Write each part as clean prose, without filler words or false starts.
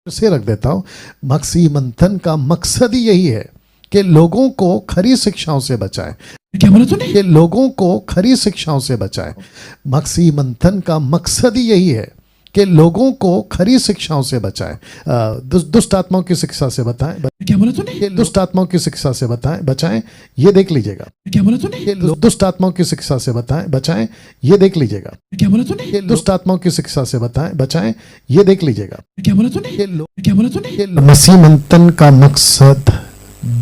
से रख देता हूं। मक्सी मंथन का मकसद ही यही है कि लोगों को खरी शिक्षाओं से बचाए। क्या बोला तूने? कि लोगों को खरी शिक्षाओं से बचाए। मक्सी मंथन का मकसद ही यही है कि लोगों को खरी शिक्षाओं से बचाए, दुष्ट आत्माओं की शिक्षा से बताएं। क्या बोला तूने? दुष्ट आत्माओं की शिक्षा से बचाएं, ये देख लीजिएगा। क्या बोला तूने? दुष्ट आत्माओं की शिक्षा से बचाएं, ये देख लीजिएगा। क्या बोला तूने? दुष्ट आत्माओं की शिक्षा से बचाएं, ये देख लीजिएगा। क्या बोला तूने? क्या बोला तूने? मसीह मंथन का मकसद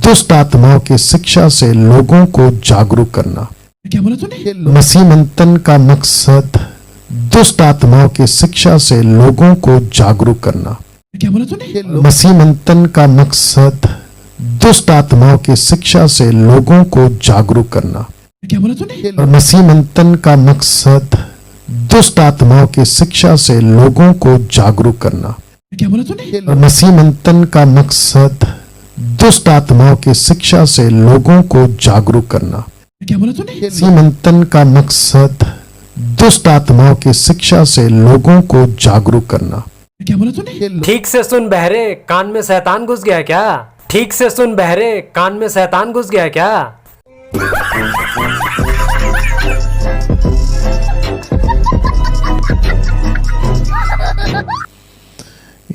दुष्ट आत्माओं की शिक्षा से लोगों को जागरूक करना। क्या बोला तूने? मसीह मंथन का मकसद दुष्ट आत्माओं की शिक्षा से लोगों को जागरूक करना। क्या बोला तूने? मसीह मंथन का मकसद दुष्ट आत्माओं की शिक्षा से लोगों को जागरूक करना। क्या बोला तूने? मसीह मंथन का मकसद दुष्ट आत्माओं की शिक्षा से लोगों को जागरूक करना। क्या बोला तूने? मसीह मंथन का मकसद दुष्ट आत्माओं की शिक्षा से लोगों को जागरूक करना। क्या बोला तूने? मसीह मंथन का मकसद दुष्ट आत्माओं की शिक्षा से लोगों को जागरूक करना। क्या बोला तूने? ठीक से सुन बहरे, कान में शैतान घुस गया क्या? ठीक से सुन बहरे, कान में शैतान घुस गया क्या?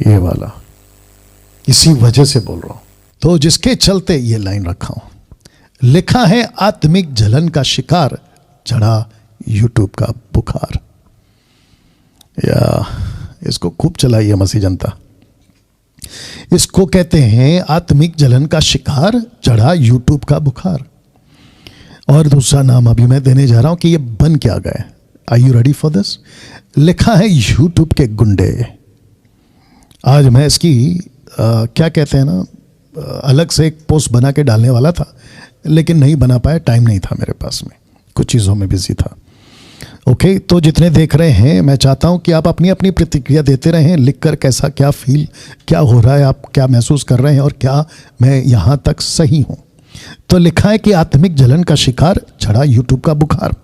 ये वाला इसी वजह से बोल रहा हूं। तो जिसके चलते ये लाइन रखा हूं, लिखा है आत्मिक जलन का शिकार, चढ़ा यूट्यूब का बुखार। या इसको खूब चलाइए मसीह जनता। इसको कहते हैं आत्मिक जलन का शिकार, चढ़ा यूट्यूब का बुखार। और दूसरा नाम अभी मैं देने जा रहा हूं कि ये बन क्या गए। Are you ready for this? लिखा है यूट्यूब के गुंडे। आज मैं इसकी क्या कहते हैं ना, अलग से एक पोस्ट बना के डालने वाला था, लेकिन नहीं बना पाया, टाइम नहीं था मेरे पास में, कुछ चीज़ों में बिजी था। ओके, तो जितने देख रहे हैं, मैं चाहता हूं कि आप अपनी अपनी प्रतिक्रिया देते रहें, लिखकर कैसा क्या फील, क्या हो रहा है, आप क्या महसूस कर रहे हैं और क्या मैं यहाँ तक सही हूँ। तो लिखा है कि आत्मिक जलन का शिकार, चढ़ा यूट्यूब का बुखार।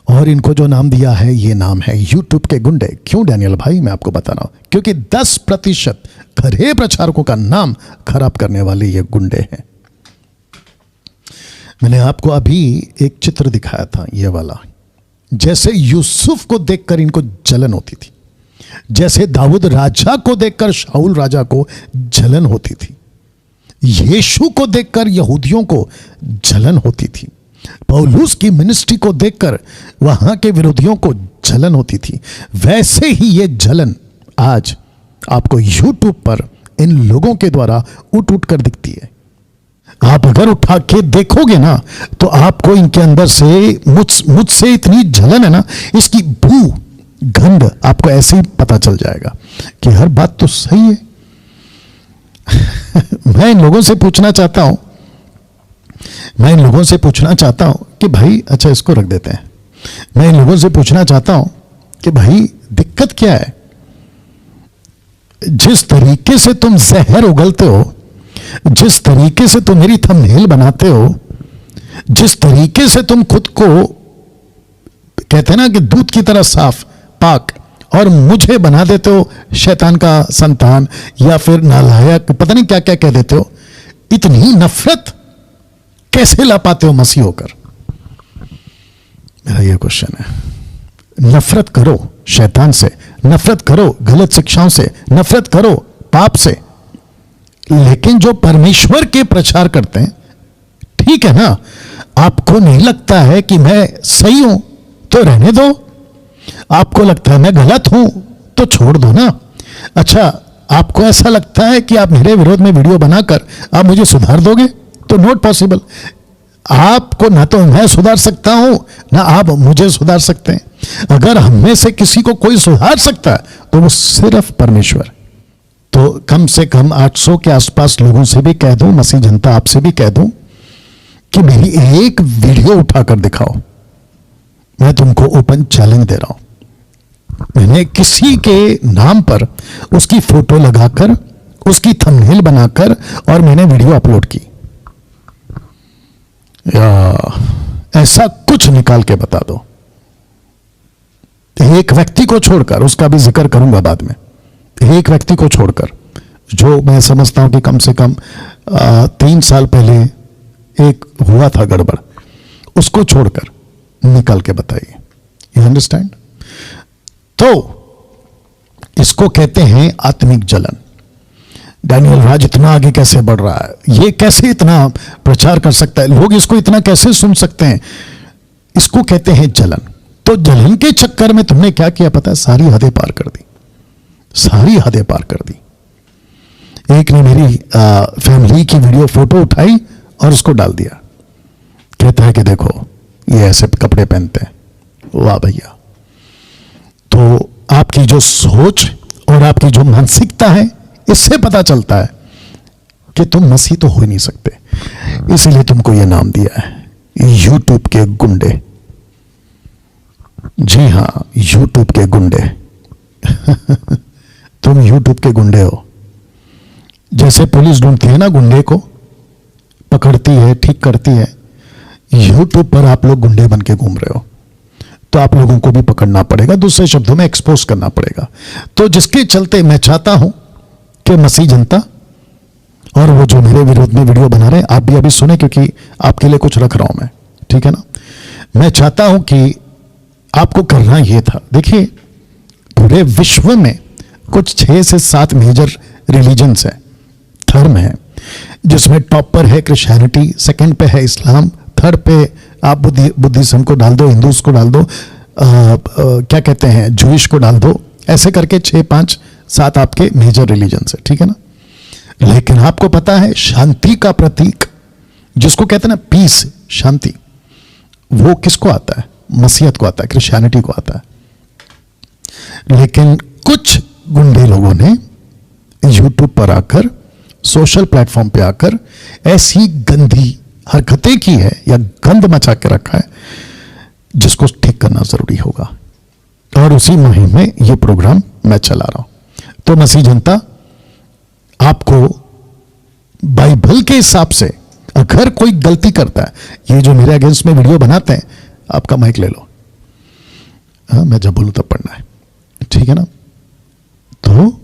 और इनको जो नाम दिया है, ये नाम है यूट्यूब के गुंडे। क्यों डैनियल भाई? मैं आपको बता रहा हूं, क्योंकि 10% खरे प्रचारकों का नाम खराब करने वाले ये गुंडे हैं। मैंने आपको अभी एक चित्र दिखाया था, ये वाला। जैसे यूसुफ को देखकर इनको जलन होती थी, जैसे दाऊद राजा को देखकर शाऊल राजा को जलन होती थी, यीशु को देखकर यहूदियों को जलन होती थी, पौलुस की मिनिस्ट्री को देखकर वहां के विरोधियों को जलन होती थी, वैसे ही ये जलन आज आपको यूट्यूब पर इन लोगों के द्वारा उठ उठ कर दिखती है। आप अगर उठा के देखोगे ना, तो आपको इनके अंदर से मुझसे इतनी जलन है ना, इसकी बू गंध आपको ऐसे ही पता चल जाएगा कि हर बात तो सही है। मैं इन लोगों से पूछना चाहता हूं कि भाई, अच्छा इसको रख देते हैं। मैं इन लोगों से पूछना चाहता हूं कि भाई दिक्कत क्या है? जिस तरीके से तुम जहर उगलते हो, जिस तरीके से तुम मेरी थंबनेल बनाते हो, जिस तरीके से तुम खुद को कहते हैं ना कि दूध की तरह साफ पाक, और मुझे बना देते हो शैतान का संतान या फिर नालायक, पता नहीं क्या क्या कह देते हो। इतनी नफरत कैसे ला पाते हो मसीह होकर? मेरा ये क्वेश्चन है। नफरत करो शैतान से, नफरत करो गलत शिक्षाओं से, नफरत करो पाप से, लेकिन जो परमेश्वर के प्रचार करते हैं, ठीक है ना, आपको नहीं लगता है कि मैं सही हूं तो रहने दो, आपको लगता है मैं गलत हूं तो छोड़ दो ना। अच्छा, आपको ऐसा लगता है कि आप मेरे विरोध में वीडियो बनाकर आप मुझे सुधार दोगे, तो नॉट पॉसिबल। आपको ना तो मैं सुधार सकता हूं, ना आप मुझे सुधार सकते हैं। अगर हम में से किसी को कोई सुधार सकता है तो वो सिर्फ परमेश्वर। तो कम से कम 800 के आसपास लोगों से भी कह दूं, मसीह जनता आपसे भी कह दूं कि मेरी एक वीडियो उठाकर दिखाओ। मैं तुमको ओपन चैलेंज दे रहा हूं। मैंने किसी के नाम पर उसकी फोटो लगाकर, उसकी थंबनेल बनाकर और मैंने वीडियो अपलोड की। या ऐसा कुछ निकाल के बता दो, एक व्यक्ति को छोड़कर, उसका भी जिक्र करूंगा बाद में, एक व्यक्ति को छोड़कर जो मैं समझता हूं कि कम से कम 3 साल पहले एक हुआ था गड़बड़, उसको छोड़कर निकाल के बताइए। You understand? तो इसको कहते हैं आत्मिक जलन। डैनियल राज इतना आगे कैसे बढ़ रहा है, ये कैसे इतना प्रचार कर सकता है, लोग इसको इतना कैसे सुन सकते हैं, इसको कहते हैं जलन। तो जलन के चक्कर में तुमने क्या किया पता है? सारी हदें पार कर दी, सारी हदें पार कर दी। एक ने मेरी फैमिली की वीडियो फोटो उठाई और उसको डाल दिया, कहता है कि देखो ये ऐसे कपड़े पहनते हैं। वाह भैया! तो आपकी जो सोच और आपकी जो मानसिकता है, इससे पता चलता है कि तुम मसीह तो हो ही नहीं सकते। इसीलिए तुमको यह नाम दिया है यूट्यूब के गुंडे। जी हां, यूट्यूब के गुंडे। तुम यूट्यूब के गुंडे हो। जैसे पुलिस ढूंढती है ना गुंडे को, पकड़ती है, ठीक करती है, यूट्यूब पर आप लोग गुंडे बन के घूम रहे हो, तो आप लोगों को भी पकड़ना पड़ेगा, दूसरे शब्दों में एक्सपोज करना पड़ेगा। तो जिसके चलते मैं चाहता हूं कि मसीह जनता और वो जो मेरे विरोध में वीडियो बना रहे हैं, आप भी अभी सुने, क्योंकि आपके लिए कुछ रख रहा हूं मैं, ठीक है ना? मैं चाहता हूं कि आपको करना यह था, देखिए पूरे विश्व में कुछ 6 से 7 मेजर रिलीजन्स है, धर्म है, जिसमें टॉप पर है क्रिश्चियनिटी, सेकंड पे है इस्लाम, थर्ड पे आप बुद्धिज्म को डाल दो, हिंदूज को डाल दो, क्या कहते हैं, जूइश को डाल दो, ऐसे करके 6, 5, 7 आपके मेजर रिलीजन्स है, ठीक है ना? लेकिन आपको पता है शांति का प्रतीक जिसको कहते हैं ना, पीस, शांति, वो किसको आता है? मसीहत को आता है, क्रिश्चियनिटी को आता है। लेकिन कुछ गुंडे लोगों ने यूट्यूब पर आकर, सोशल प्लेटफॉर्म पे आकर ऐसी गंदी हरकतें की है या गंद मचा के रखा है, जिसको ठीक करना जरूरी होगा। और उसी मुहिम में यह प्रोग्राम मैं चला रहा हूं। तो मसीह जनता, आपको बाइबल के हिसाब से अगर कोई गलती करता है, ये जो मेरे अगेंस्ट में वीडियो बनाते हैं, आपका माइक ले लो, हाँ, मैं जब बोलूं तब पढ़ना है, ठीक है ना? तो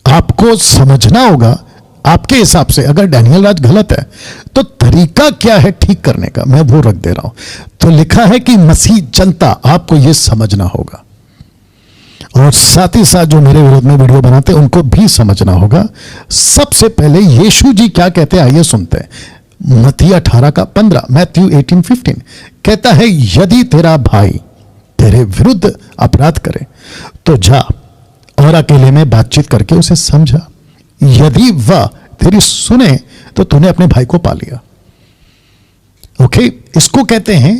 आपको समझना होगा आपके हिसाब से, अगर डैनियल राज गलत है तो तरीका क्या है ठीक करने का, मैं वो रख दे रहा हूं। तो लिखा है कि मसीह जनता, आपको यह समझना होगा, और साथ ही साथ जो मेरे विरोध में वीडियो बनाते हैं उनको भी समझना होगा। सबसे पहले यीशु जी क्या कहते हैं, आइए सुनते हैं। मत्ती 18:15, मैथ्यू 18:15 कहता है, यदि तेरा भाई तेरे विरुद्ध अपराध करे तो जा और अकेले में बातचीत करके उसे समझा, यदि वह तेरी सुने तो तूने अपने भाई को पा लिया। ओके, इसको कहते हैं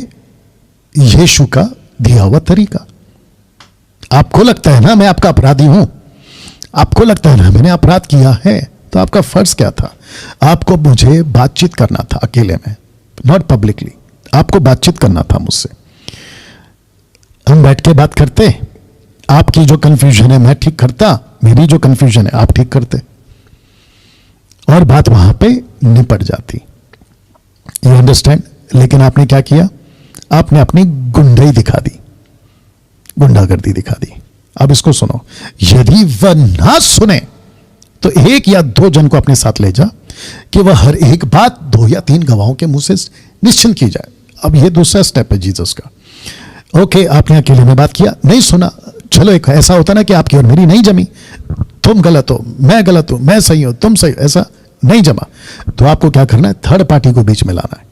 यीशु का दिया हुआ तरीका। आपको लगता है ना मैं आपका अपराधी हूं, आपको लगता है ना मैंने अपराध किया है, तो आपका फर्ज क्या था? आपको मुझे बातचीत करना था अकेले में, नॉट पब्लिकली। आपको बातचीत करना था मुझसे, हम बैठ के बात करते, आपकी जो कंफ्यूजन है मैं ठीक करता, मेरी जो कंफ्यूजन है आप ठीक करते, और बात वहां पे निपट जाती। You understand? लेकिन आपने क्या किया? आपने अपनी गुंडाई दिखा दी, गुंडागर्दी दिखा दी। अब इसको सुनो, यदि वह ना सुने तो 1 या 2 जन को अपने साथ ले जा कि वह हर एक बात 2 या 3 गवाहों के मुंह से निश्चित की जाए। अब यह दूसरा स्टेप है जीसस का। ओके, आपने अकेले में बात किया, नहीं सुना, चलो एक ऐसा होता ना कि आपकी और मेरी नहीं जमी, तुम गलत हो, मैं गलत हूं, मैं सही हूं, तुम सही, ऐसा नहीं जमा। तो आपको क्या करना है? थर्ड पार्टी को बीच में लाना है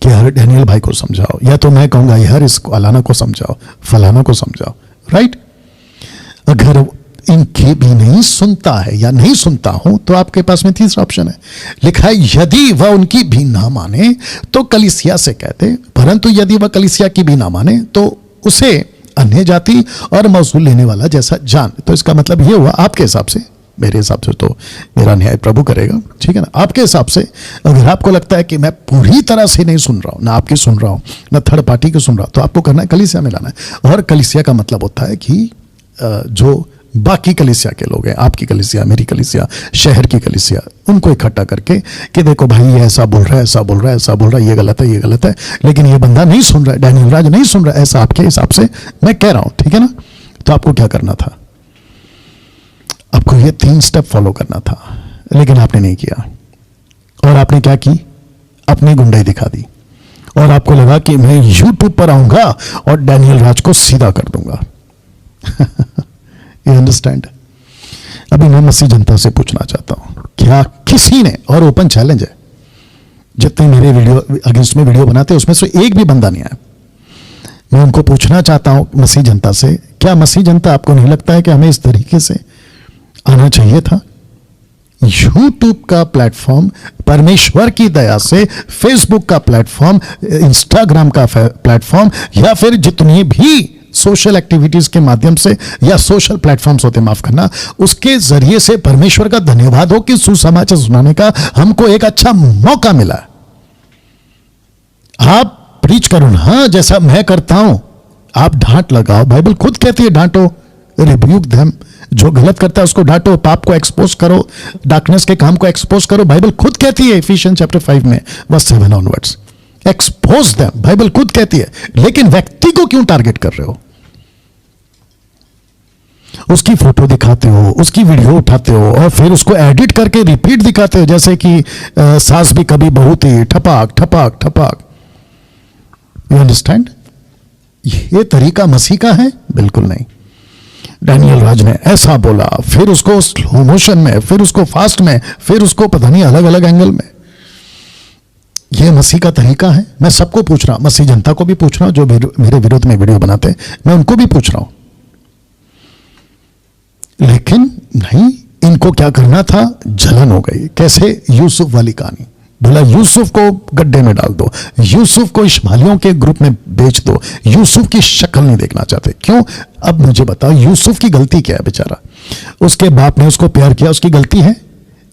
कि हर डैनियल भाई को समझाओ, या तो मैं कहूंगा यार इसको अलाना को समझाओ, फलाना को समझाओ, राइट? अगर इनके भी नहीं सुनता है या नहीं सुनता हूं तो आपके पास में तीसरा ऑप्शन है, लिखा है यदि वह उनकी भी ना माने तो कलीसिया से कहते, परंतु यदि वह कलीसिया की भी ना माने तो उसे अन्य जाति और मौसूल लेने वाला जैसा जान। तो इसका मतलब यह हुआ, आपके हिसाब से, मेरे हिसाब से तो मेरा न्याय प्रभु करेगा, ठीक है ना? आपके हिसाब से अगर आपको लगता है कि मैं पूरी तरह से नहीं सुन रहा हूं, ना आपकी सुन रहा हूं, ना थर्ड पार्टी की सुन रहा हूं, तो आपको करना है कलीसिया में लाना है। और कलीसिया का मतलब होता है कि जो बाकी कलीसिया के लोग हैं, आपकी कलीसिया, मेरी कलीसिया, शहर की कलीसिया, उनको इकट्ठा करके कि देखो भाई ये ऐसा बोल रहा है, ऐसा बोल रहा है, ऐसा बोल रहा है, ये गलत है, ये गलत है, लेकिन ये बंदा नहीं सुन रहा है, डैनियल राज नहीं सुन रहा है, ऐसा आपके हिसाब से मैं कह रहा हूं, ठीक है ना? तो आपको क्या करना था? आपको ये 3 स्टेप फॉलो करना था, लेकिन आपने नहीं किया। और आपने क्या की? अपनी गुंडाई दिखा दी और आपको लगा कि मैं यूट्यूब पर आऊंगा और डैनियल राज को सीधा कर दूंगा। You understand? अभी मैं मसीह जनता से पूछना चाहता हूं, क्या किसी ने, और ओपन चैलेंज है, जितने मेरे वीडियो अगेंस्ट में वीडियो बनाते हैं उसमें से एक भी बंदा नहीं आया। मैं उनको पूछना चाहता हूं मसीह जनता से, क्या मसीह जनता आपको नहीं लगता है कि हमें इस तरीके से आना चाहिए था? यूट्यूब का प्लेटफॉर्म परमेश्वर की दया से, फेसबुक का प्लेटफॉर्म, इंस्टाग्राम का प्लेटफॉर्म, या फिर जितनी भी सोशल एक्टिविटीज के माध्यम से या सोशल प्लेटफॉर्म्स होते, माफ करना, उसके जरिए से परमेश्वर का धन्यवाद हो कि सुसमाचार सुनाने का हमको एक अच्छा मौका मिला। आप प्रीच करो ना, जैसा मैं करता हूं। आप डांट लगाओ, बाइबल खुद कहती है डांटो, रिब्यूक देम। जो गलत करता है उसको डांटो, पाप को एक्सपोज करो, डार्कनेस के काम को एक्सपोज करो। बाइबल खुद कहती है इफिशियंस चैप्टर 5 में verse 7 onwards, expose them. Bible खुद कहती है, लेकिन व्यक्ति को क्यों टारगेट कर रहे हो? उसकी फोटो दिखाते हो, उसकी वीडियो उठाते हो और फिर उसको एडिट करके रिपीट दिखाते हो, जैसे कि सास भी कभी बहू थी, ठपाक ठपाक ठपाक। You understand? ये तरीका मसीह का है? बिल्कुल नहीं। डैनियल राज ने ऐसा बोला, फिर उसको स्लो मोशन में, फिर उसको फास्ट में, फिर उसको पता नहीं अलग अलग एंगल में। यह मसीह का तरीका है? मैं सबको पूछ रहा हूं, मसीह जनता को भी पूछ रहा हूं, जो मेरे विरोध में वीडियो बनाते हैं, मैं उनको भी पूछ रहा हूं। लेकिन नहीं, इनको क्या करना था? जलन हो गई। कैसे? यूसुफ वाली कहानी। बोला यूसुफ को गड्ढे में डाल दो, यूसुफ को इश्माइलियों के ग्रुप में बेच दो, यूसुफ की शक्ल नहीं देखना चाहते। क्यों? अब मुझे बताओ, यूसुफ की गलती क्या है? बेचारा, उसके बाप ने उसको प्यार किया, उसकी गलती है?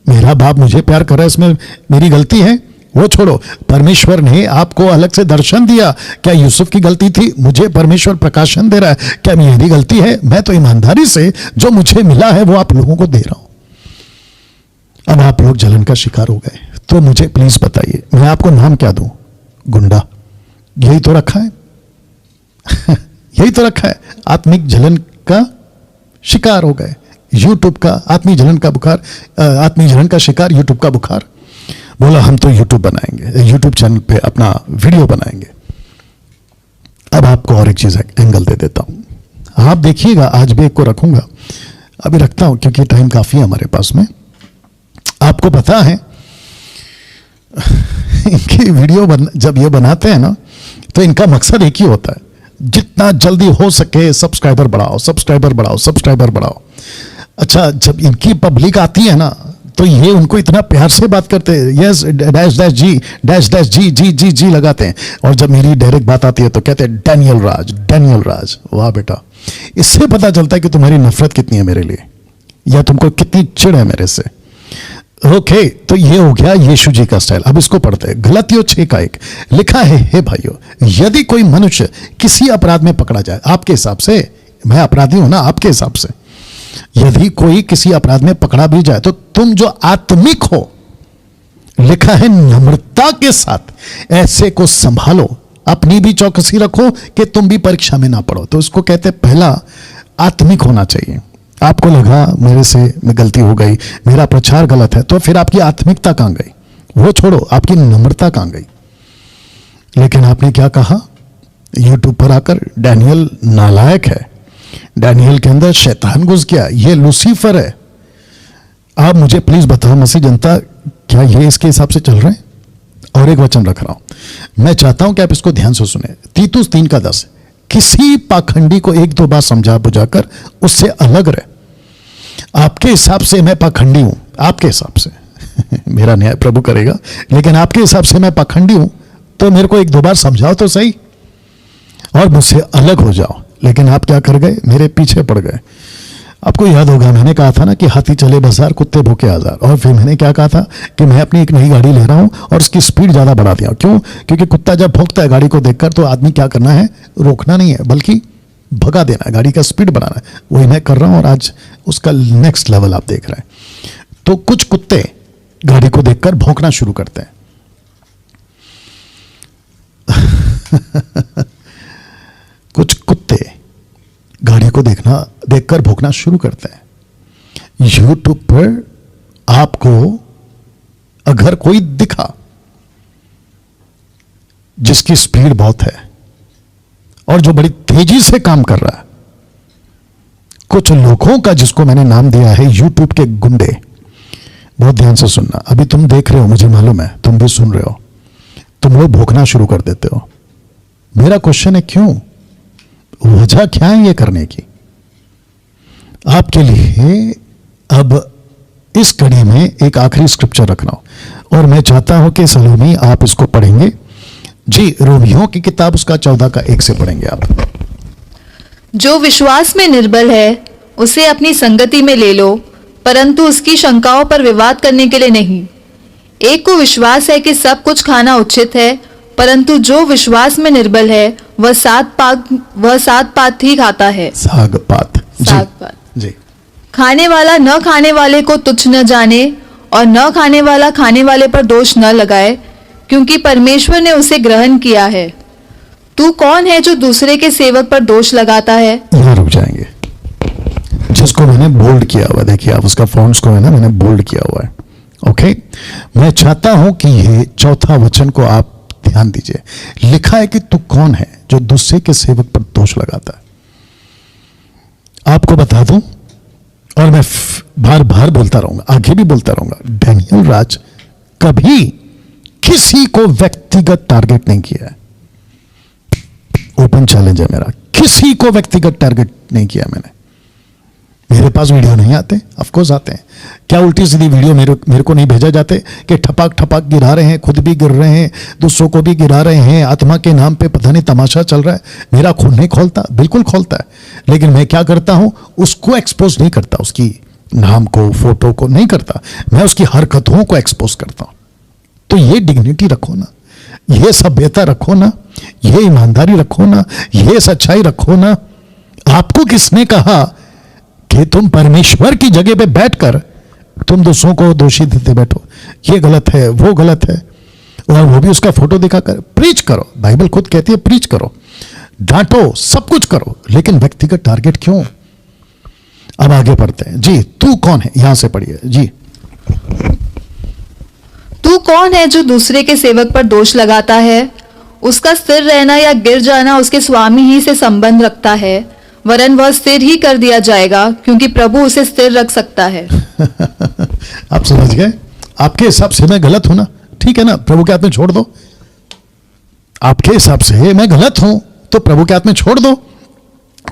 मेरा बाप मुझे प्यार कर रहा है, इसमें मेरी गलती है? वो छोड़ो, परमेश्वर ने आपको अलग से दर्शन दिया, क्या यूसुफ की गलती थी? मुझे परमेश्वर प्रकाशन दे रहा है, क्या मेरी गलती है? मैं तो ईमानदारी से जो मुझे मिला है वो आप लोगों को दे रहा हूं। अब आप लोग जलन का शिकार हो गए, तो मुझे प्लीज बताइए, मैं आपको नाम क्या दूं? गुंडा? यही तो रखा है। यही तो रखा है। आत्मिक जलन का शिकार हो गए, यूट्यूब का आत्मिक जलन का बुखार, आत्मिक जलन का शिकार यूट्यूब का बुखार। बोला हम तो यूट्यूब बनाएंगे, यूट्यूब चैनल पे अपना वीडियो बनाएंगे। अब आपको और एक चीज एंगल दे देता हूं, आप देखिएगा। आज भी एक को रखूंगा, अभी रखता हूं क्योंकि टाइम काफी है हमारे पास में। आपको पता है इनकी वीडियो जब ये बनाते हैं ना, तो इनका मकसद एक ही होता है, जितना जल्दी हो सके सब्सक्राइबर बढ़ाओ, सब्सक्राइबर बढ़ाओ, सब्सक्राइबर बढ़ाओ। अच्छा, जब इनकी पब्लिक आती है ना, तो ये उनको इतना प्यार से बात करते हैं, यस डैश डैश जी, डैश डैश जी जी जी जी लगाते हैं। और जब मेरी डायरेक्ट बात आती है तो कहते हैं डैनियल राज, डैनियल राज। वाह बेटा, इससे पता चलता है कि तुम्हारी नफरत कितनी है मेरे लिए, या तुमको कितनी चिढ़ है मेरे से। ओके, तो ये हो गया यीशु जी का स्टाइल। अब इसको पढ़ते हैं। गलातियों 6:1 लिखा है, हे भाइयों, यदि कोई मनुष्य किसी अपराध में पकड़ा जाए, आपके हिसाब से, मैं अपराधी हूं ना, आपके हिसाब से, यदि कोई किसी अपराध में पकड़ा भी जाए, तो तुम जो आत्मिक हो, लिखा है नम्रता के साथ ऐसे को संभालो, अपनी भी चौकसी रखो कि तुम भी परीक्षा में ना पड़ो। तो इसको कहते हैं पहला आत्मिक होना चाहिए। आपको लगा मेरे से गलती हो गई, मेरा प्रचार गलत है, तो फिर आपकी आत्मिकता कहां गई? वो छोड़ो, आपकी नम्रता कहां गई? लेकिन आपने क्या कहा यूट्यूब पर आकर? डैनियल नालायक है, डैनियल के अंदर शैतान घुस गया, ये लूसीफर है। आप मुझे प्लीज बताओ मसीह जनता, क्या ये इसके हिसाब से चल रहे हैं? और एक वचन रख रहा हूं, मैं चाहता हूं कि आप इसको ध्यान से सुने। तीतुस 3:10, किसी पाखंडी को 1-2 बार समझा बुझाकर उससे अलग रहे। आपके हिसाब से मैं पाखंडी हूं, आपके हिसाब से मेरा न्याय प्रभु करेगा, लेकिन आपके हिसाब से मैं पाखंडी हूं, तो मेरे को 1-2 बार समझाओ तो सही, और मुझसे अलग हो जाओ। लेकिन आप क्या कर गए? मेरे पीछे पड़ गए। आपको याद होगा मैंने कहा था ना कि हाथी चले बाजार, कुत्ते भूखे हजार। और फिर मैंने क्या कहा था कि मैं अपनी एक नई गाड़ी ले रहा हूं और उसकी स्पीड ज्यादा बढ़ा दिया। क्यों? क्योंकि कुत्ता जब भौंकता है गाड़ी को देखकर, तो आदमी क्या करना है? रोकना नहीं है, बल्कि भगा देना है, गाड़ी का स्पीड बढ़ाना है। वही मैं कर रहा हूं और आज उसका नेक्स्ट लेवल आप देख रहे हैं। तो कुछ कुत्ते गाड़ी को देखकर भौंकना शुरू करते हैं। कुछ कुत्ते गाड़ी को देखकर भौंकना शुरू करते हैं। यूट्यूब पर आपको अगर कोई दिखा जिसकी स्पीड बहुत है और जो बड़ी तेजी से काम कर रहा है, कुछ लोगों का जिसको मैंने नाम दिया है यूट्यूब के गुंडे, बहुत ध्यान से सुनना। अभी तुम देख रहे हो, मुझे मालूम है, तुम भी सुन रहे हो, तुम लोग भोंकना शुरू कर देते हो। मेरा क्वेश्चन है क्यों, वजह क्या है ये करने की? आपके लिए अब इस कड़ी में एक आखिरी स्क्रिप्चर रखना हो और मैं चाहता हूं कि सलोमी आप इसको पढ़ेंगे जी। रोमियों की किताब उसका 14 का 1 से पढ़ेंगे आप। जो विश्वास में निर्बल है उसे अपनी संगति में ले लो, परंतु उसकी शंकाओं पर विवाद करने के लिए नहीं। एक को विश्वास है कि सब कुछ खाना उचित है, परंतु जो विश्वास में निर्बल है वह साग पात ही खाता है। साग पात जी। खाने वाला न खाने वाले को तुच्छ न जाने और न खाने वाला खाने वाले पर दोष न लगाए, क्योंकि परमेश्वर ने उसे ग्रहण किया है। तू कौन है जो दूसरे के सेवक पर दोष लगाता है? यहां रुक जाएंगे। जिसको मैंने बोल्ड किया हुआ, देखिए आप उसका फॉन्ट्स को है ना, मैंने बोल्ड किया हुआ है। ओके, मैं चाहता हूं कि ये चौथा वचन को आप ध्यान दीजिए। लिखा है कि तू कौन है जो दूसरे के सेवक पर दोष लगाता है। आपको बता दूं, और मैं बार बार बोलता रहूंगा, आगे भी बोलता रहूंगा, डैनियल राज कभी किसी को व्यक्तिगत टारगेट नहीं किया है। ओपन चैलेंज है मेरा, किसी को व्यक्तिगत टारगेट नहीं किया मैंने। मेरे पास वीडियो नहीं आते, ऑफ कोर्स आते हैं। क्या उल्टी सीधी वीडियो मेरे को नहीं भेजा जाते कि ठपाक ठपाक गिरा रहे हैं, खुद भी गिर रहे हैं, दूसरों को भी गिरा रहे हैं, आत्मा के नाम पे पता नहीं तमाशा चल रहा है। मेरा खून नहीं खोलता, बिल्कुल खोलता है, लेकिन मैं क्या करता हूं, उसको एक्सपोज नहीं करता, उसकी नाम को, फोटो को नहीं करता, मैं उसकी हरकतों को एक्सपोज करता हूं। तो ये डिग्निटी रखो ना, ये सभ्यता रखो ना, ये ईमानदारी रखो ना, ये सच्चाई रखो ना। आपको किसने कहा कि तुम परमेश्वर की जगह पे बैठकर तुम दूसरों को दोषी देते बैठो? ये गलत है, वो गलत है, और वो भी उसका फोटो दिखाकर प्रीच करो। बाइबल खुद कहती है प्रीच करो, डांटो, सब कुछ करो, लेकिन व्यक्तिगत टारगेट क्यों? अब आगे पढ़ते हैं जी। तू कौन है, यहां से पढ़िए जी। तू कौन है जो दूसरे के सेवक पर दोष लगाता है? उसका स्थिर रहना या गिर जाना उसके स्वामी ही से संबंध रखता है, वरन वह स्थिर ही कर दिया जाएगा, क्योंकि प्रभु उसे स्थिर रख सकता है। आप समझ गए? आपके हिसाब से मैं गलत हूं ना, ठीक है ना, प्रभु के हाथ में छोड़ दो। आपके हिसाब से मैं गलत हूं तो प्रभु के हाथ में छोड़ दो,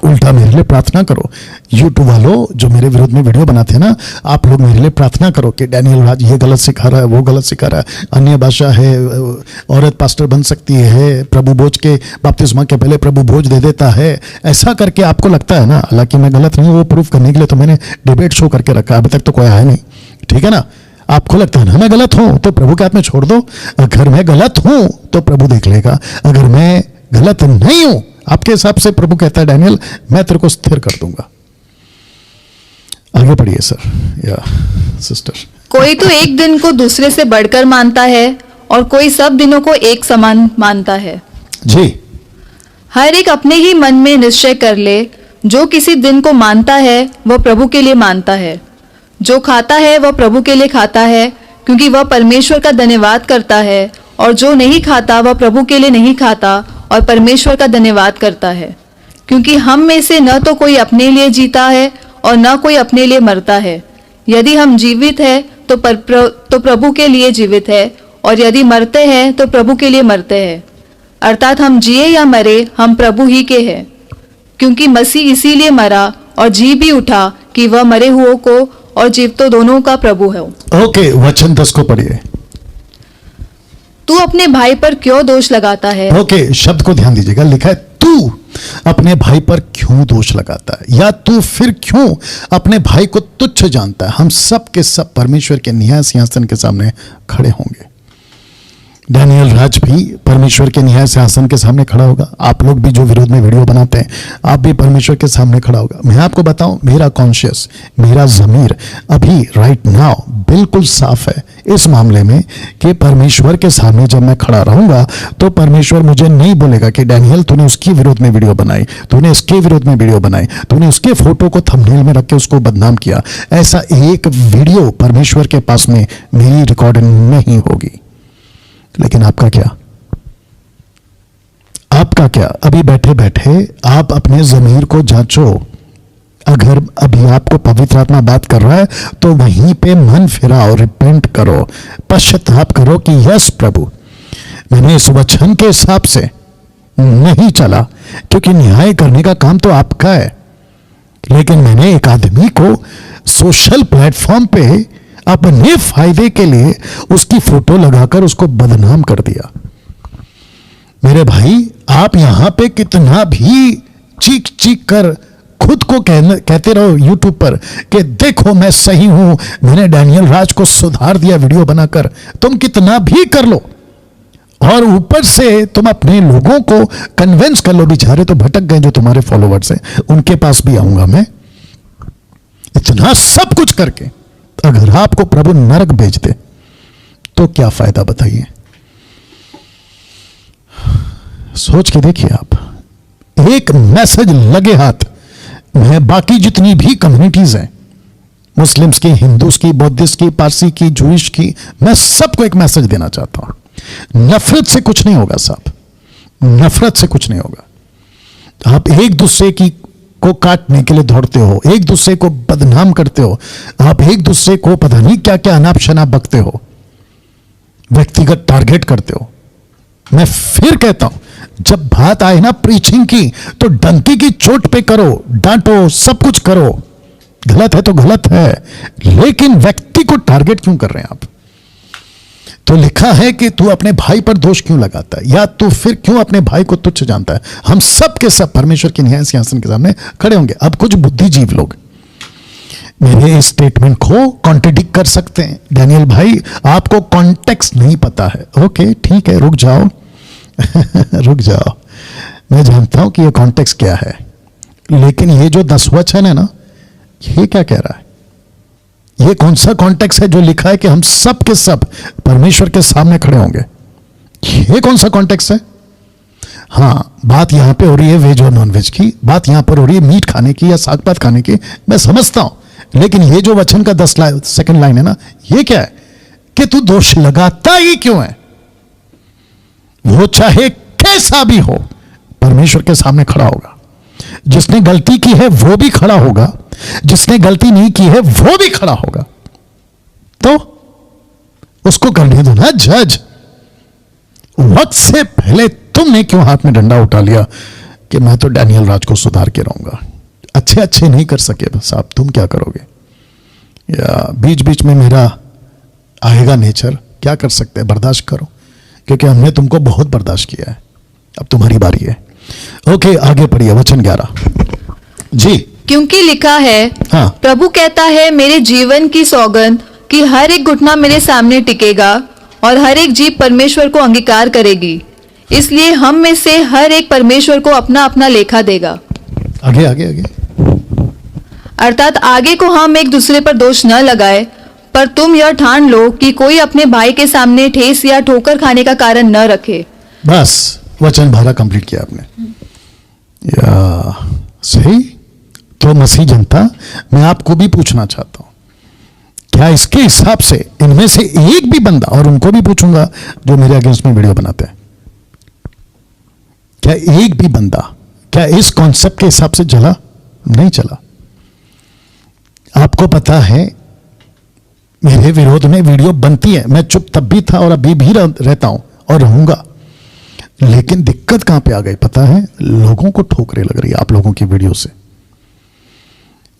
उल्टा मेरे लिए प्रार्थना करो। यूट्यूब वालों जो मेरे विरोध में वीडियो बनाते हैं ना, आप लोग मेरे लिए प्रार्थना करो कि डैनियल राज ये गलत सिखा रहा है, वो गलत सिखा रहा है, अन्य भाषा है, औरत पास्टर बन सकती है, प्रभु भोज के बपतिस्मा के पहले प्रभु भोज दे देता है, ऐसा करके आपको लगता है ना। हालांकि मैं गलत नहीं हूं, वो प्रूफ करने के लिए तो मैंने डिबेट शो करके रखा, अभी तक तो कोई आया नहीं, ठीक है ना। आपको लगता है ना मैं गलत हूं तो प्रभु के हाथ में छोड़ दो। अगर मैं गलत हूं तो प्रभु देख लेगा, अगर मैं गलत नहीं हूं आपके हिसाब से, प्रभु कहता है डैनियल मैं तेरे को स्थिर कर दूंगा। आगे पढ़िए सर या सिस्टर। कोई तो एक दिन को दूसरे से बढ़कर मानता है और कोई सब दिनों को एक समान मानता है। जी। हर एक अपने ही मन में निश्चय कर ले, जो किसी दिन को मानता है वह प्रभु के लिए मानता है, जो खाता है वह प्रभु के लिए खाता है, क्योंकि वह परमेश्वर का धन्यवाद करता है, और जो नहीं खाता वह प्रभु के लिए नहीं खाता और परमेश्वर का धन्यवाद करता है। क्योंकि हम में से न तो कोई अपने लिए जीता है और न कोई अपने लिए मरता है। यदि हम जीवित है तो प्रभु के लिए जीवित है, और यदि मरते हैं तो प्रभु के लिए मरते हैं। अर्थात हम जिए या मरे हम प्रभु ही के हैं, क्योंकि मसीह इसीलिए मरा और जी भी उठा कि वह मरे हुओं को और जीवतों दोनों का प्रभु है। ओके, वचन 10 को पढ़िए। तू अपने भाई पर क्यों दोष लगाता है? ओके, शब्द को ध्यान दीजिएगा, लिखा है तू अपने भाई पर क्यों दोष लगाता है, या तू फिर क्यों अपने भाई को तुच्छ जानता है। हम सब के सब परमेश्वर के न्याय सिंहासन के सामने खड़े होंगे। डैनियल राज भी परमेश्वर के न्याय सिंहासन के सामने खड़ा होगा। आप लोग भी जो विरोध में वीडियो बनाते हैं, आप भी परमेश्वर के सामने खड़ा होगा। मैं आपको बताऊं, मेरा कॉन्शियस, मेरा ज़मीर अभी राइट नाउ बिल्कुल साफ है। इस मामले में कि परमेश्वर के सामने जब मैं खड़ा रहूंगा तो परमेश्वर मुझे नहीं बोलेगा कि डैनियल तूने उसके विरोध में वीडियो बनाई, तूने इसके विरोध में वीडियो बनाई, तूने उसके फोटो को थंबनेल में रख के उसको बदनाम किया। ऐसा एक वीडियो परमेश्वर के पास में मेरी रिकॉर्डिंग नहीं होगी। लेकिन आपका क्या, आपका क्या? अभी बैठे बैठे आप अपने ज़मीर को जांचो। अगर अभी आपको पवित्र आत्मा बात कर रहा है तो वहीं पे मन फिराओ, रिपेंट करो, पश्चाताप करो कि यस प्रभु, मैंने इस वचन के हिसाब से नहीं चला, क्योंकि न्याय करने का काम तो आपका है। लेकिन मैंने एक आदमी को सोशल प्लेटफॉर्म पे अपने फायदे के लिए उसकी फोटो लगाकर उसको बदनाम कर दिया। मेरे भाई, आप यहां पे कितना भी चीख चीख कर खुद को कहते रहो यूट्यूब पर कि देखो मैं सही हूं, मैंने डैनियल राज को सुधार दिया वीडियो बनाकर, तुम कितना भी कर लो और ऊपर से तुम अपने लोगों को कन्विंस कर लो, बेचारे तो भटक गए जो तुम्हारे फॉलोवर्स हैं, उनके पास भी आऊंगा मैं। इतना सब कुछ करके अगर आपको प्रभु नरक भेज दे तो क्या फायदा बताइए? सोच के देखिए आप। एक मैसेज लगे हाथ, मैं बाकी जितनी भी कम्युनिटीज हैं, मुस्लिम्स की, हिंदूस की, बौद्धिस्ट की, पारसी की, जूइश की, मैं सबको एक मैसेज देना चाहता हूं। नफरत से कुछ नहीं होगा साहब, नफरत से कुछ नहीं होगा। आप एक दूसरे की को काटने के लिए दौड़ते हो, एक दूसरे को बदनाम करते हो, आप एक दूसरे को पता नहीं क्या क्या अनाप शनाप बकते हो, व्यक्तिगत टारगेट करते हो। मैं फिर कहता हूं, जब बात आए ना प्रीचिंग की तो डंकी की चोट पे करो, डांटो, सब कुछ करो, गलत है तो गलत है, लेकिन व्यक्ति को टारगेट क्यों कर रहे हैं आप? तो लिखा है कि तू अपने भाई पर दोष क्यों लगाता है, या तू फिर क्यों अपने भाई को तुच्छ जानता है? हम सब के सब परमेश्वर के न्याय सिंहासन के सामने खड़े होंगे। अब कुछ बुद्धिजीव लोग मेरे इस स्टेटमेंट को कॉन्ट्रडिक्ट कर सकते हैं। डैनियल भाई, आपको कॉन्टेक्स्ट नहीं पता है। ओके ठीक है, रुक जाओ रुक जाओ, मैं जानता हूं कि ये कॉन्टेक्स्ट क्या है, लेकिन ये जो 10 वचन है ना, ये क्या कह रहा है? ये कौन सा कॉन्टेक्स्ट है जो लिखा है कि हम सब के सब परमेश्वर के सामने खड़े होंगे? ये कौन सा कॉन्टेक्स्ट है? हाँ, बात यहां पे हो रही है वेज और नॉन वेज की, बात यहां पर हो रही है मीट खाने की या साग पात खाने की, मैं समझता हूं, लेकिन ये जो वचन का 10 सेकंड लाइन है ना, ये क्या है कि तू दोष लगाता ही क्यों है? वो चाहे कैसा भी हो, परमेश्वर के सामने खड़ा होगा। जिसने गलती की है वो भी खड़ा होगा, जिसने गलती नहीं की है वो भी खड़ा होगा। तो उसको करने दो ना जज। वक्त से पहले तुमने क्यों हाथ में डंडा उठा लिया कि मैं तो डैनियल राज को सुधार के रहूंगा? अच्छे अच्छे नहीं कर सके बस आप, तुम क्या करोगे? या बीच बीच में मेरा आएगा नेचर, क्या कर सकते हैं, बर्दाश्त करो, क्योंकि हमने तुमको बहुत बर्दाश्त किया है, अब तुम्हारी बारी है। ओके, आगे पढ़िए वचन 11 जी। क्योंकि लिखा है, हाँ। प्रभु कहता है, मेरे जीवन की सौगंध कि हर एक घुटना मेरे सामने टिकेगा और हर एक जीभ परमेश्वर को अंगीकार करेगी, इसलिए हम में से हर एक परमेश्वर को अपना अपना लेखा देगा। आगे आगे आगे। अर्थात आगे को हम एक दूसरे पर दोष न लगाए, पर तुम यह ठान लो कि कोई अपने भाई के सामने ठेस या ठोकर खाने का कारण न रखे। बस वचन 12 कंप्लीट किया आपने। या सही। तो मसीह जनता, मैं आपको भी पूछना चाहता हूं, क्या इसके हिसाब से इनमें से एक भी बंदा, और उनको भी पूछूंगा जो मेरे अगेंस्ट में वीडियो बनाते हैं, क्या एक भी बंदा क्या इस कॉन्सेप्ट के हिसाब से चला? नहीं चला। आपको पता है मेरे विरोध में वीडियो बनती है, मैं चुप तब भी था और अभी भी रहता हूं और रहूंगा, लेकिन दिक्कत कहां पे आ गई पता है? लोगों को ठोकरें लग रही है आप लोगों की वीडियो से।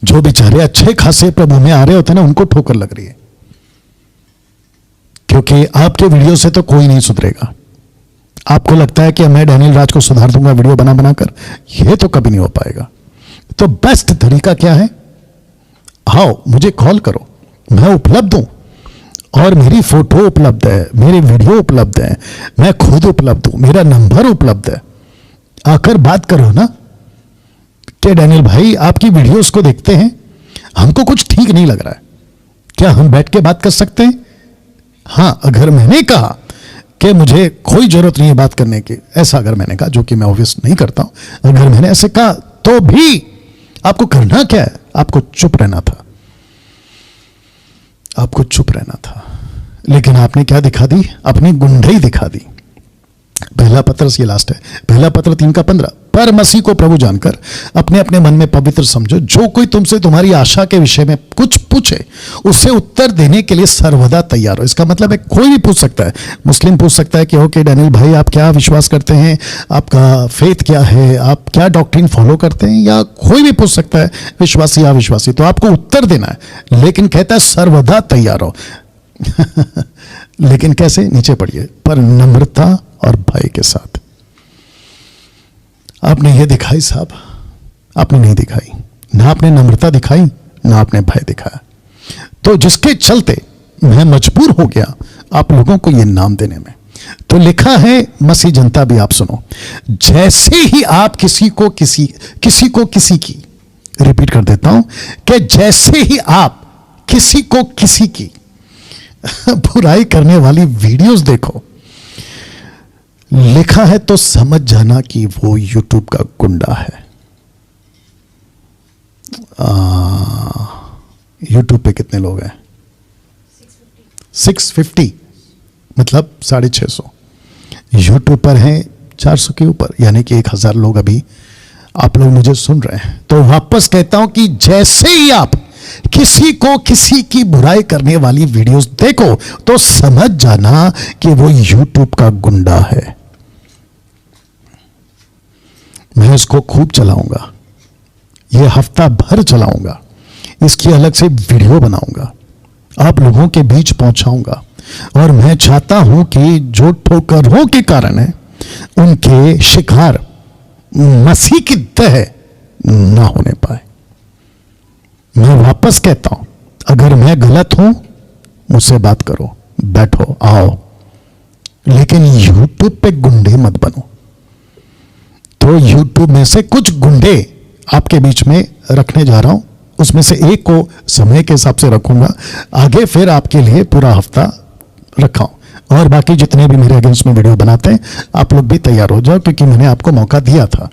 जो बेचारे अच्छे खासे प्रभु में आ रहे होते हैं ना, उनको ठोकर लग रही है, क्योंकि आपके वीडियो से तो कोई नहीं सुधरेगा। आपको लगता है कि मैं डैनियल राज को सुधार दूंगा वीडियो बना बनाकर, यह तो कभी नहीं हो पाएगा। तो बेस्ट तरीका क्या है? आओ मुझे कॉल करो, मैं उपलब्ध हूं, और मेरी फोटो उपलब्ध है, मेरे वीडियो उपलब्ध है, मैं खुद उपलब्ध हूं, मेरा नंबर उपलब्ध है। आकर बात करो ना कि डैनियल भाई आपकी वीडियोस को देखते हैं, हमको कुछ ठीक नहीं लग रहा है, क्या हम बैठ के बात कर सकते हैं? हाँ, अगर मैंने कहा कि मुझे कोई जरूरत नहीं है बात करने की, ऐसा अगर मैंने कहा, जो कि मैं ऑब्वियस नहीं करता हूं, अगर मैंने ऐसे कहा तो भी आपको करना क्या है? आपको चुप रहना था, आपको चुप रहना था। लेकिन आपने क्या दिखा दी? अपनी गुंडई दिखा दी। पहला पत्रस, ये लास्ट है, पहला पत्र 3:15, पर मसीह को प्रभु जानकर अपने अपने मन में पवित्र समझो। जो कोई तुमसे तुम्हारी आशा के विषय में कुछ पूछे, उससे उत्तर देने के लिए सर्वदा तैयार हो। इसका मतलब है कोई भी पूछ सकता है। मुस्लिम पूछ सकता है कि ओके डैनियल भाई, आप क्या विश्वास करते हैं, आपका फेथ क्या है, आप क्या डॉक्ट्रिन फॉलो करते हैं, या कोई भी पूछ सकता है, विश्वासी या अविश्वासी, तो आपको उत्तर देना है। लेकिन कहता है सर्वदा तैयार हो। लेकिन कैसे? नीचे पढ़िए, पर नम्रता और भय के साथ। आपने ये दिखाई साहब? आपने नहीं दिखाई, ना आपने नम्रता दिखाई, ना आपने भय दिखाया। तो जिसके चलते मैं मजबूर हो गया आप लोगों को ये नाम देने में। तो लिखा है, मसीह जनता भी आप सुनो, जैसे ही आप किसी को किसी की, रिपीट कर देता हूं, कि जैसे ही आप किसी को किसी की बुराई करने वाली वीडियोस देखो, लिखा है तो समझ जाना कि वो यूट्यूब का गुंडा है। यूट्यूब पे कितने लोग हैं? 650, मतलब 650। यूट्यूब पर हैं 400 के ऊपर, यानी कि 1000 लोग अभी आप लोग मुझे सुन रहे हैं। तो वापस कहता हूं कि जैसे ही आप किसी को किसी की बुराई करने वाली वीडियोस देखो, तो समझ जाना कि वो यूट्यूब का गुंडा है। मैं इसको खूब चलाऊंगा, ये हफ्ता भर चलाऊंगा, इसकी अलग से वीडियो बनाऊंगा, आप लोगों के बीच पहुंचाऊंगा। और मैं चाहता हूं कि जो ठोकरों के कारण है, उनके शिकार मसीह की तह ना होने पाए। मैं वापस कहता हूं, अगर मैं गलत हूं मुझसे बात करो, बैठो, आओ, लेकिन यूट्यूब पे गुंडे मत बनो। तो यूट्यूब में से कुछ गुंडे आपके बीच में रखने जा रहा हूं, उसमें से एक को समय के हिसाब से रखूंगा, आगे फिर आपके लिए पूरा हफ्ता रखा हूं। और बाकी जितने भी मेरे अगेंस्ट में वीडियो बनाते हैं, आप लोग भी तैयार हो जाओ, क्योंकि मैंने आपको मौका दिया था।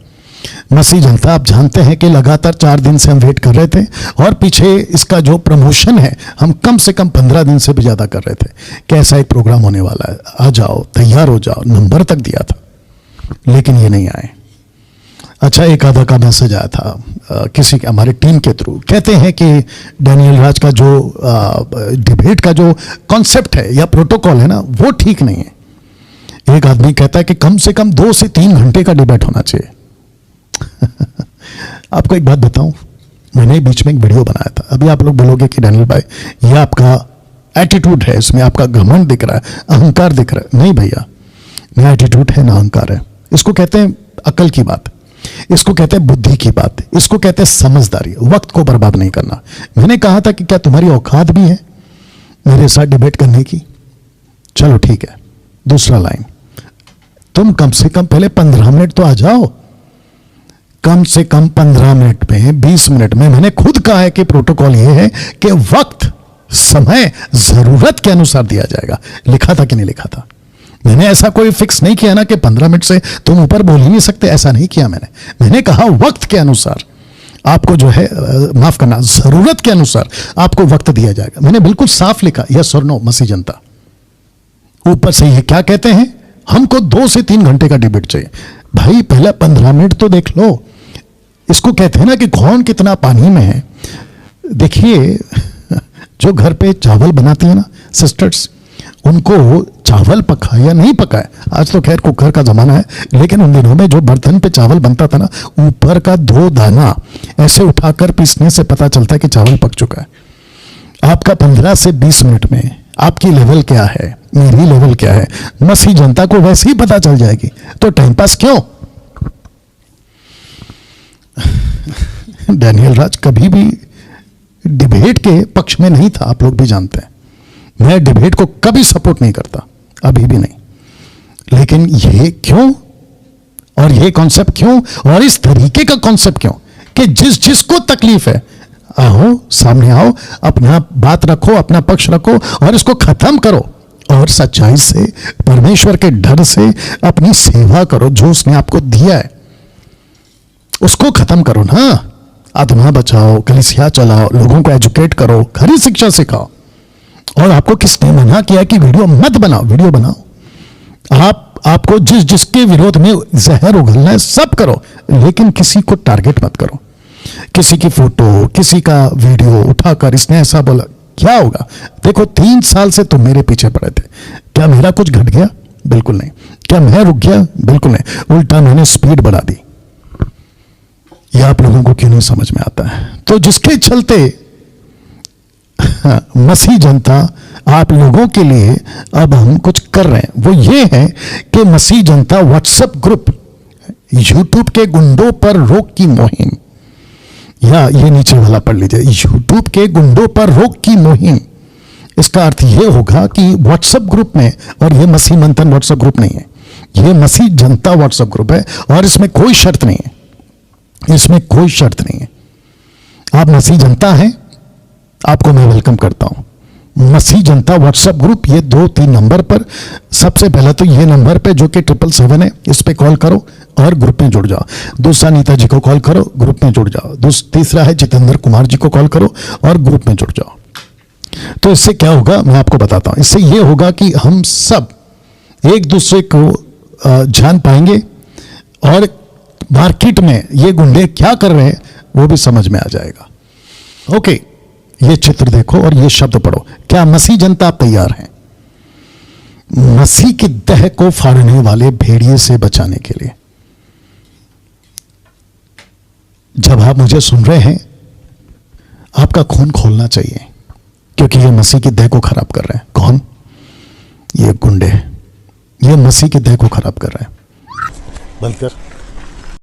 मसीह जनता, आप जानते हैं कि लगातार 4 दिन से हम वेट कर रहे थे, और पीछे इसका जो प्रमोशन है हम कम से कम 15 दिन से भी ज्यादा कर रहे थे कि ऐसा एक प्रोग्राम होने वाला है, आ जाओ, तैयार हो जाओ, नंबर तक दिया था, लेकिन ये नहीं आए। अच्छा, एक आधा का मैसेज आया था किसी हमारे टीम के थ्रू, कहते हैं कि डैनियल राज का जो डिबेट का जो कॉन्सेप्ट है या प्रोटोकॉल है ना, वो ठीक नहीं है। एक आदमी कहता है कि कम से कम 2 से 3 घंटे का डिबेट होना चाहिए। आपको एक बात बताऊं, मैंने बीच में एक वीडियो बनाया था। अभी आप लोग बोलोगे कि डैनियल भाई, ये आपका एटीट्यूड है, इसमें आपका घमंड दिख रहा है, अहंकार दिख रहा है। नहीं भैया, ना एटीट्यूड है ना अहंकार है। इसको कहते हैं अकल की बात, इसको कहते हैं बुद्धि की बात, इसको कहते हैं समझदारी, वक्त को बर्बाद नहीं करना। मैंने कहा था कि क्या तुम्हारी औकात भी है मेरे साथ डिबेट करने की? चलो ठीक है, दूसरा लाइन, तुम कम से कम पहले 15 मिनट तो आ जाओ। कम से कम 15 मिनट में, 20 मिनट में। मैंने खुद कहा है कि प्रोटोकॉल यह है कि वक्त, समय जरूरत के अनुसार दिया जाएगा। लिखा था कि नहीं लिखा था? मैंने ऐसा कोई फिक्स नहीं किया ना कि 15 मिनट से तुम ऊपर बोल ही नहीं सकते, ऐसा नहीं किया मैंने कहा वक्त के अनुसार आपको जो है, माफ करना, जरूरत के अनुसार आपको वक्त दिया जाएगा। मैंने बिल्कुल साफ लिखा, यस और नो। मसीह जनता, ऊपर से ये क्या कहते हैं, हमको 2 से 3 घंटे का डिबेट चाहिए। भाई पहले 15 मिनट तो देख लो। इसको कहते हैं ना कि कौन कितना पानी में है। देखिए, जो घर पे चावल बनाती है ना सिस्टर्स, उनको चावल पका या नहीं पका है, आज तो खैर कुकर का जमाना है, लेकिन उन दिनों में जो बर्तन पे चावल बनता था ना, ऊपर का 2 दाना ऐसे उठाकर पीसने से पता चलता है कि चावल पक चुका है। आपका 15 से 20 मिनट में आपकी लेवल क्या है, मेरी लेवल क्या है, मसीह जनता को वैसे ही पता चल जाएगी। तो टाइम पास क्यों? डैनियल राज कभी भी डिबेट के पक्ष में नहीं था, आप लोग भी जानते हैं। मैं डिबेट को कभी सपोर्ट नहीं करता, अभी भी नहीं। लेकिन ये क्यों, और ये कॉन्सेप्ट क्यों, और इस तरीके का कॉन्सेप्ट क्यों कि जिसको तकलीफ है, आओ सामने आओ, अपना बात रखो, अपना पक्ष रखो और इसको खत्म करो। और सच्चाई से, परमेश्वर के डर से अपनी सेवा करो। जो उसने आपको दिया है उसको खत्म करो ना। आत्मा बचाओ, कलीसिया चलाओ, लोगों को एजुकेट करो, खरी शिक्षा सिखाओ। और आपको किसने मना किया कि वीडियो मत बनाओ? वीडियो बनाओ। आपको जिसके विरोध में जहर उगलना है सब करो, लेकिन किसी को टारगेट मत करो। किसी की फोटो, किसी का वीडियो उठाकर इसने ऐसा बोला, क्या होगा? देखो 3 साल से तुम मेरे पीछे पड़े थे। क्या मेरा कुछ घट गया? बिल्कुल नहीं। क्या मैं रुक गया? बिल्कुल नहीं। उल्टा मैंने स्पीड बढ़ा दी। यह आप लोगों को क्यों नहीं समझ में आता है? तो जिसके चलते मसीह जनता आप लोगों के लिए अब हम कुछ कर रहे हैं, वो ये है कि मसीह जनता व्हाट्सएप ग्रुप, यूट्यूब के गुंडों पर रोक की मुहिम, या ये नीचे वाला पढ़ लीजिए, यूट्यूब के गुंडों पर रोक की मुहिम। इसका अर्थ ये होगा कि व्हाट्सएप ग्रुप में, और ये मसीह मंथन व्हाट्सएप ग्रुप नहीं है, ये मसीह जनता व्हाट्सएप ग्रुप है, और इसमें कोई शर्त नहीं है, इसमें कोई शर्त नहीं है। आप मसीह जनता हैं, आपको मैं वेलकम करता हूं। मसीह जनता व्हाट्सएप ग्रुप, ये 2-3 नंबर पर, सबसे पहला तो ये नंबर पे जो कि 777 है, इस पे कॉल करो और ग्रुप में जुड़ जाओ। दूसरा नीता जी को कॉल करो, ग्रुप में जुड़ जाओ। तीसरा है जितेंद्र कुमार जी को कॉल करो और ग्रुप में जुड़ जाओ। तो इससे क्या होगा मैं आपको बताता हूं। इससे ये होगा कि हम सब एक दूसरे को जान पाएंगे, और मार्केट में ये गुंडे क्या कर रहे हैं वो भी समझ में आ जाएगा। ओके, ये चित्र देखो और ये शब्द पढ़ो। क्या मसीह जनता आप तैयार हैं मसीह की देह को फाड़ने वाले भेड़िए से बचाने के लिए? जब आप मुझे सुन रहे हैं, आपका खून खोलना चाहिए, क्योंकि ये मसीह की देह को खराब कर रहे हैं। कौन? ये गुंडे, ये मसीह की देह को खराब कर रहे हैं। बंद कर।